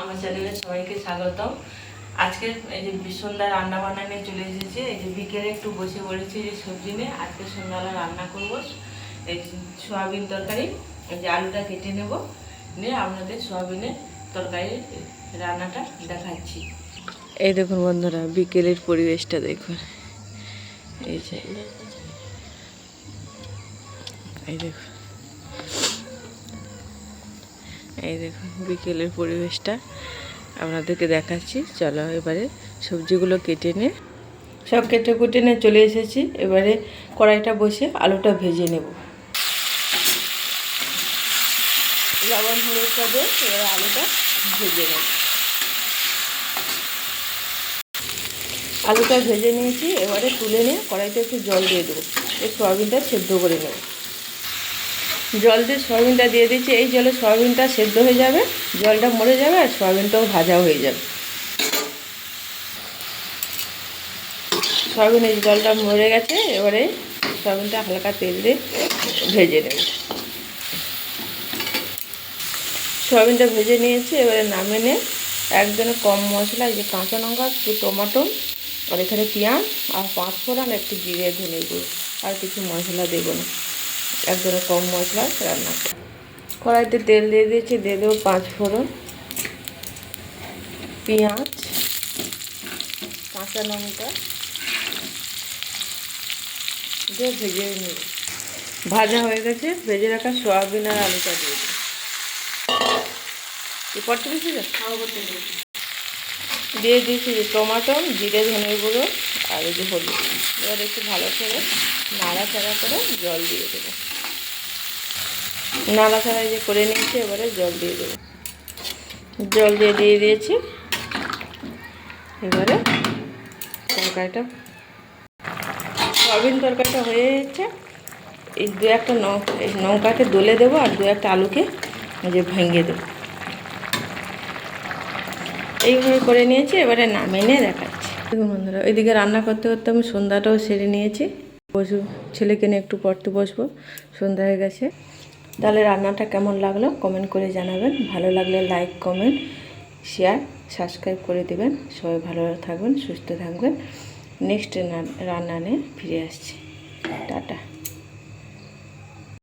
আমার চ্যানেলে সবাইকে স্বাগতম। আজকে এই যে সন্ধ্যা রান্না বান্না নিয়ে চলে এসেছি। এই যে বিকেলে একটু বসে পড়েছি যে সবজি নিয়ে। আজকে সন্ধ্যাবেলা রান্না করবো এই সোয়াবিন তরকারি। এই যে আলুটা কেটে নেব, নিয়ে আপনাদের সোয়াবিনের তরকারি রান্নাটা দেখাচ্ছি। এই দেখুন বন্ধুরা, বিকেলের পরিবেশটা দেখুন। এই যে এই দেখুন, এই দেখুন বিকেলের পরিবেশটা আপনাদেরকে দেখাচ্ছি। চলো এবারে সবজিগুলো কেটে নিয়ে সব কেটে কুটে নিয়ে চলে এসেছি। এবারে কড়াইটা বসে আলুটা ভেজে নেব। লবণ হলুদটা দিয়ে এবারে আলুটা ভেজে নেব। আলুটা ভেজে নিয়েছি, এবারে তুলে নিয়ে কড়াইতে একটু জল দিয়ে দেবো। এই সয়াবিনটা সেদ্ধ করে নেব। জল দিয়ে সয়াবিনটা দিয়ে দিচ্ছি। এই জলে সয়াবিনটা সেদ্ধ হয়ে যাবে, জলটা মরে যাবে আর সয়াবিনটাও ভাজা হয়ে যাবে। সয়াবিনের জলটা মরে গেছে, এবারে সয়াবিনটা হালকা তেল দিয়ে ভেজে নেব। সয়াবিনটা ভেজে নিয়েছি, এবারে নামিয়ে নিয়ে একদম কম মশলা, এই যে কাঁচা লঙ্কা, একটু টমেটো, আর এখানে পেঁয়াজ আর 5 ফোড়ন, একটু জিরে ধনে গুঁড়ো, আর কিছু মশলা দেবো না। একদম কম মশলা রান্না করব। কড়াইতে তেল দিয়ে দিয়েছি, দিয়ে দেবো 5 ফোড়ন, পেঁয়াজ, কাঁচা লঙ্কা দিয়ে ভেজে নেব। ভাজা হয়ে গেছে, ভেজে রাখা সয়াবিন আর আলুটা দিয়ে দেবো। পড়তে বেশি দিয়ে দিয়েছি যে টমাটো, জিরে ধনে গুঁড়ো আর এই যে হলুদ। এবার একটু ভালো করে নাড়াচাড়া করে জল দিয়ে দেবো। নাড়াচাড়া যে করে নিয়েছি, এবারে জল দিয়ে দেবো। জল দিয়ে দিয়েছি। এবারে তরকারিটা, সয়াবিন তরকারিটা হয়ে যাচ্ছে। এই দু একটা লঙ্কাকে দলে দেবো আর দু একটা আলুকে যে ভেঙে দেবো। এইভাবে করে নিয়েছি, এবারে নামিয়ে নিয়ে দেখাচ্ছি। দেখুন বন্ধুরা, ওইদিকে রান্না করতে করতে আমি সন্ধ্যাটাও সেরে নিয়েছি। ছেলেকে নিয়ে একটু পড়তে বসবো, সন্ধ্যা হয়ে গেছে। তাহলে রান্নাটা কেমন লাগলো কমেন্ট করে জানাবেন। ভালো লাগলে লাইক, কমেন্ট, শেয়ার, সাবস্ক্রাইব করে দেবেন। সবাই ভালো থাকবেন, সুস্থ থাকবেন। নেক্সট রান্না নিয়ে ফিরে আসছি। টাটা।